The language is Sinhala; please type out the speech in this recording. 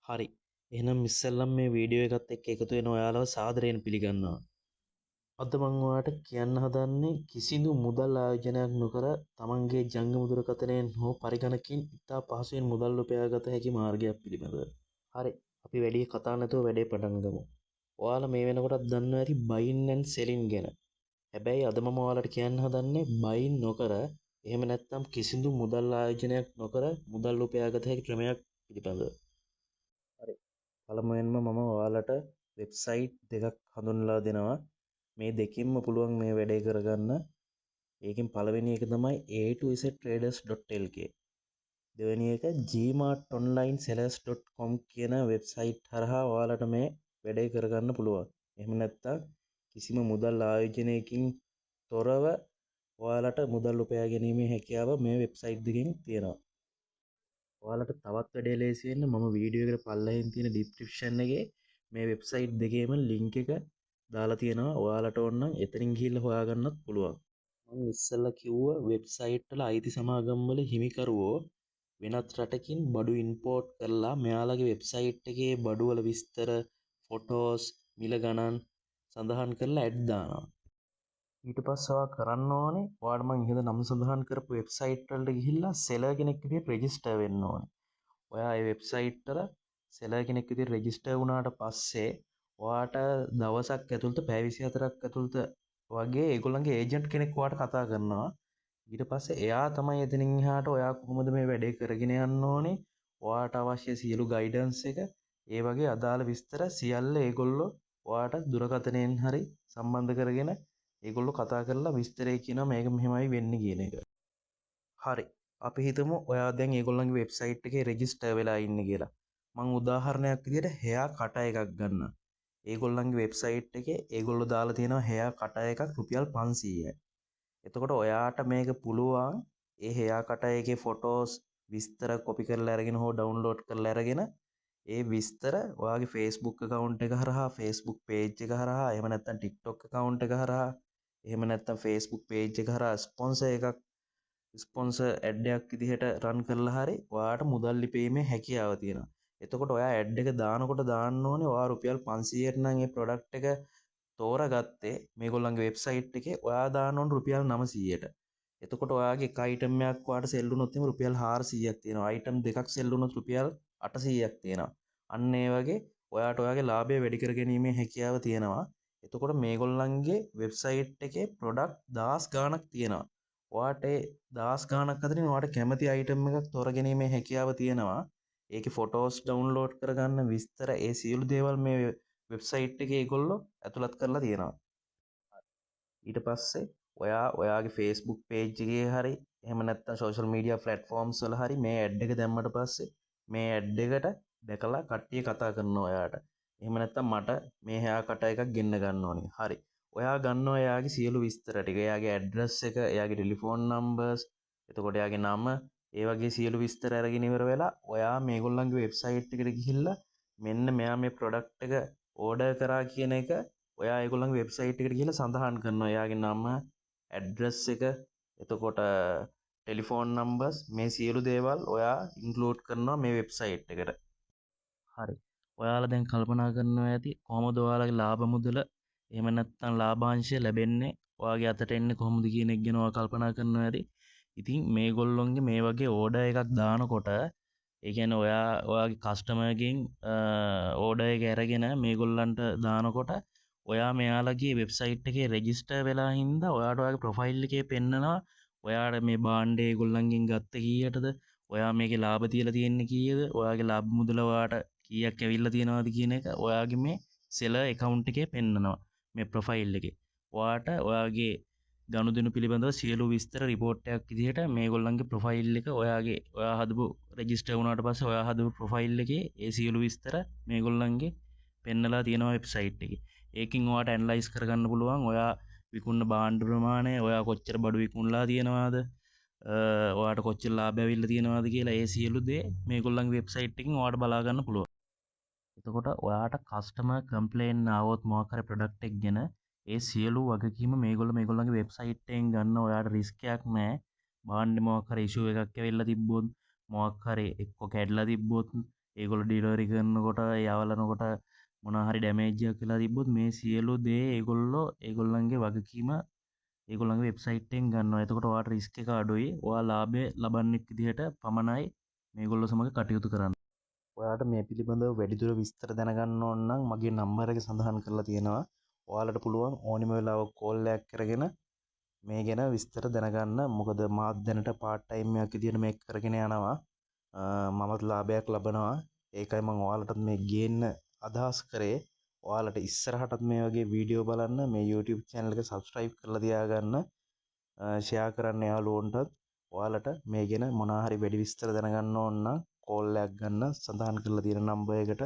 හරි. එහෙනම් ඉස්සෙල්ලම මේ වීඩියෝ එකත් එක්ක එකතු වෙන ඔයාලව සාදරයෙන් පිළිගන්නවා. අද මම ඔයාලට කියන්න හදන්නේ කිසිදු මුදල් ආයෝජනයක් නොකර තමන්ගේ ජංගම දුරකථනයෙන් හෝ පරිගණකකින් ඉතා පහසුවෙන් මුදල් උපයාගත හැකි මාර්ගයක් පිළිබඳව. හරි. අපි වැඩි කතා නැතුව වැඩේ පටන් ගමු. ඔයාලා මේ වෙනකොටත් දන්නවා ඇති බයින් ඇන්ඩ් සෙලින් ගැන. හැබැයි අද මම ඔයාලට කියන්න හදන්නේ බයින් නොකර එහෙම නැත්නම් කිසිදු මුදල් ආයෝජනයක් නොකර මුදල් උපයාගත හැකි ක්‍රමයක් පිළිබඳව. හරි. පළමුවෙන්ම මම ඔයාලට වෙබ්සයිට් දෙකක් හඳුන්වලා දෙනවා. මේ දෙකින්ම පුළුවන් මේ වැඩේ කරගන්න. ඒකෙන් පළවෙනි එක තමයි a2ztraders.lk. දෙවෙනි එක gmartonlinesellers.com කියන වෙබ්සයිට් හරහා ඔයාලට මේ වැඩේ කරගන්න පුළුවන්. එහෙම නැත්නම් කිසිම මුදල් ආයෝජනයකින් තොරව ඔයාලට මුදල් උපයා ගැනීමේ හැකියාව මේ වෙබ්සයිට් දෙකෙන් තියෙනවා. ඔයාලට තවත් වැඩේ ලේසි වෙන්න මම වීඩියෝ එකට පල්ලෙහින් තියෙන ඩිස්ක්‍රිප්ෂන් එකේ මේ වෙබ්සයිට් දෙකේම ලින්ක් එක දාලා තියෙනවා. ඔයාලට ඕන නම් එතනින් ගිහිල්ලා හොයාගන්නත් පුළුවන්. මම ඉස්සෙල්ලා කිව්වා වෙබ්සයිට් වල අයිති සමාගම් වල හිමිකරුවෝ වෙනත් රටකින් බඩු ඉම්පෝර්ට් කරලා මෙයාලගේ වෙබ්සයිට් එකේ බඩු වල විස්තර, ෆොටෝස්, මිල ගණන් සඳහන් කරලා ඇඩ් දානවා. ඊට පස්සේ ඔයා කරන්න ඕනේ ඔයාට මම ඉහළ නම් සඳහන් කරපු වෙබ්සයිට් වලට ගිහිල්ලා සෙලර් කෙනෙක් විදිහට රෙජිස්ටර් වෙන්න ඕනේ. ඔයා ඒ වෙබ්සයිට් වල සෙලර් කෙනෙක් විදිහට රෙජිස්ටර් වුණාට පස්සේ ඔයාට දවසක් ඇතුළත පැය 24ක් ඇතුළත වගේ ඒගොල්ලන්ගේ ඒජන්ට් කෙනෙක් ඔයාට කතා කරනවා. ඊට පස්සේ එයා තමයි එතනින් එහාට ඔයා කොහොමද මේ වැඩේ කරගෙන යන්න ඕනේ, ඔයාට අවශ්‍ය සියලු ගයිඩන්ස් එක, ඒ වගේ අදාළ විස්තර සියල්ල ඒගොල්ලෝ ඔයාට දුරකථනයෙන් හරි සම්බන්ධ කරගෙන ඒගොල්ලෝ කතා කරලා විස්තරේ කියනවා මේක මෙහෙමයි වෙන්නේ කියන එක. හරි. අපි හිතමු ඔයා දැන් ඒගොල්ලන්ගේ වෙබ්සයිට් එකේ රෙජිස්ටර් වෙලා ඉන්නේ කියලා. මම උදාහරණයක් විදිහට හෙයා කට එකක් ගන්නම්. ඒගොල්ලන්ගේ වෙබ්සයිට් එකේ ඒගොල්ලෝ දාලා තියෙනවා හෙයා කට එකක් රුපියල් 500යි. එතකොට ඔයාට මේක පුළුවන් ඒ හෙයා කට එකේ ෆොටෝස් විස්තර කොපි කරලා අරගෙන හෝ ඩවුන්ලෝඩ් කරලා අරගෙන ඒ විස්තර ඔයාගේ Facebook account එක හරහා, Facebook page එක හරහා, එහෙම නැත්නම් TikTok account එක හරහා, එහෙම නැත්නම් Facebook page එක හරහා ස්පොන්සර් ඇඩ් එකක් විදිහට රන් කරලා හරි ඔයාට මුදල් ලිපීමේ හැකියාව තියෙනවා. එතකොට ඔයා ඇඩ් එක දානකොට දාන්න ඕනේ ඔයා රුපියල් 500ට නම් ඒ ප්‍රොඩක්ට් එක තෝරාගත්තේ මේගොල්ලන්ගේ වෙබ්සයිට් එකේ ඔයා දාන්න ඕන රුපියල් 900ට. එතකොට ඔයාගේ එක අයිටම් එකක් ඔයාට සෙල් වුණොත් එimhe රුපියල් 400ක් තියෙනවා. අයිටම් දෙකක් සෙල් වුණොත් රුපියල් 800ක් තියෙනවා. අන්න ඒ වගේ ඔයාට ඔයාගේ ලාභය වැඩි කර ගැනීමේ හැකියාව තියෙනවා. එතකොට මේගොල්ලන්ගේ වෙබ්සයිට් එකේ ප්‍රොඩක්ට් 1000 ගාණක් තියෙනවා. ඔයාට ඒ 1000 ගාණක් අතරින් ඔයාට කැමති අයිටම් එකක් තෝරගැනීමේ හැකියාව තියෙනවා. ඒකේ ෆොටෝස් ඩවුන්ලෝඩ් කරගන්න විස්තර ඒ සියලු දේවල් මේ වෙබ්සයිට් එකේ ඒගොල්ලෝ ඇතුළත් කරලා තියෙනවා. ඊට පස්සේ ඔයාගේ Facebook page එකේ හරි එහෙම නැත්නම් social media platforms වල හරි මේ ඇඩ් එක දැම්මට පස්සේ මේ ඇඩ් එකට දැකලා කට්ටිය කතා කරනවා ඔයාට. එහෙම නැත්නම් මට මේ hair cut එකක් ගෙන්න ගන්න ඕනේ. හරි. ඔයා ගන්නවා එයාගේ සියලු විස්තර ටික. එයාගේ ඇඩ්‍රස් එක, එයාගේ ටෙලිෆෝන් නම්බර්ස්, එතකොට එයාගේ නම, ඒ වගේ සියලු විස්තර අරගෙන ඉවර වෙලා ඔයා මේගොල්ලන්ගේ වෙබ්සයිට් එකට ගිහිල්ලා මෙන්න මෙයා මේ ප්‍රොඩක්ට් එක ඕඩර් කරා කියන එක ඔයා ඒගොල්ලන්ගේ වෙබ්සයිට් එකට ගිහලා සඳහන් කරනවා. එයාගේ නම, ඇඩ්‍රස් එක, එතකොට ටෙලිෆෝන් නම්බර්ස්, මේ සියලු දේවල් ඔයා ඉන්ක්ලූඩ් කරනවා මේ වෙබ්සයිට් එකට. හරි. ඔයාලා දැන් කල්පනා කරනවා ඇති කොහොමද ඔයාලගේ ලාභ මුදල එහෙම නැත්නම් ලාභාංශය ලැබෙන්නේ, ඔයාගේ අතට එන්නේ කොහොමද කියන එක ගැන ඔයා කල්පනා කරනවා ඇති. ඉතින් මේගොල්ලොන්ගේ මේ වගේ ඕඩර් එකක් දානකොට ඒ කියන්නේ ඔයාගේ කස්ටමර්ගෙන් ඕඩර් එක අරගෙන මේගොල්ලන්ට දානකොට ඔයා මෙයාලගේ වෙබ්සයිට් එකේ රෙජිස්ටර් වෙලා හින්දා ඔයාට ඔයාගේ ප්‍රොෆයිල් එකේ පෙන්නනවා ඔයාට මේ භාණ්ඩය ඒගොල්ලන්ගෙන් ගත්ත කීයටද, ඔයා මේකේ ලාභ තියලා තියෙන්නේ කීයද, ඔයාගේ ලාභ මුදල ඔයාට කීයක් ඇවිල්ලා තියෙනවද කියන එක ඔයාගේ මේ සෙලර් account එකේ පෙන්නනවා මේ ප්‍රොෆයිල් එකේ. ඔයාට ඔයාගේ ගනුදෙනු පිළිබඳව සියලු විස්තර රිපෝට් එකක් විදිහට මේගොල්ලන්ගේ ප්‍රොෆයිල් එක ඔයා හදපු රෙජිස්ටර් වුණාට පස්සේ ඔයා හදපු ප්‍රොෆයිල් එකේ ඒ සියලු විස්තර මේගොල්ලන්ගේ පෙන්නලා තියෙනවා වෙබ්සයිට් එකේ. ඒකින් ඔයාට ඇනලයිස් කරගන්න පුළුවන් ඔයා විකුණන භාණ්ඩ ප්‍රමාණය, ඔයා කොච්චර බඩු විකුණලා තියෙනවද, ඔයාට කොච්චර ලාභ ඇවිල්ලා තියෙනවද කියලා ඒ සියලු දේ මේගොල්ලන්ගේ වෙබ්සයිට් එකකින් ඔයාට බලා ගන්න පුළුවන්. එතකොට ඔයාට කස්ටමර් කම්ප්ලේන් ආවොත් මොකක් හරි ප්‍රොඩක්ට් එක ගැන ඒ සියලු වගකීම මේගොල්ලන්ගේ වෙබ්සයිට් එකෙන් ගන්න. ඔයාට රිස්ක් එකක් නැහැ. භාණ්ඩේ මොකක් හරි ඉෂුව එකක් ඇවිල්ලා තිබ්බොත්, මොකක් හරි එක්ක කැඩලා තිබ්බොත් ඒගොල්ලෝ ඩිලිවරි කරනකොට යවලනකොට මොනවා හරි ඩැමේජ් එකක් වෙලා තිබ්බොත් මේ සියලු දේ ඒගොල්ලෝ ඒගොල්ලන්ගේ වගකීම ඒගොල්ලන්ගේ වෙබ්සයිට් එකෙන් ගන්නවා. එතකොට ඔයාට රිස්ක් එක අඩුයි. ඔයා ලාභය ලබන්නෙක් විදිහට පමණයි මේගොල්ලෝ සමග කටයුතු කරන්න. ඔයාට මේ පිළිබඳව වැඩිදුර විස්තර දැනගන්න ඕන නම් මගේ නම්බර් එක සඳහන් කරලා තියෙනවා. ඔයාලට පුළුවන් ඕනිම වෙලාවක කෝල් එකක් කරගෙන මේ ගැන විස්තර දැනගන්න. මොකද මාත් දැනට පාර්ට් ටයිම් එකක් විදිහට මේක කරගෙන යනවා. මමත් ලාභයක් ලබනවා. ඒකයි මම ඔයාලට මේ ගේන්න අදහස් කරේ. ඔයාලට ඉස්සරහටත් මේ වගේ වීඩියෝ බලන්න මේ YouTube channel එක subscribe කරලා තියාගන්න. ෂෙයා කරන්න යාළුවන්ටත්. ඔයාලට මේ ගැන මොනවා හරි වැඩි විස්තර දැනගන්න ඕන නම් කෝල් එකක් ගන්න සඳහන් කරලා තියෙන නම්බර් එකට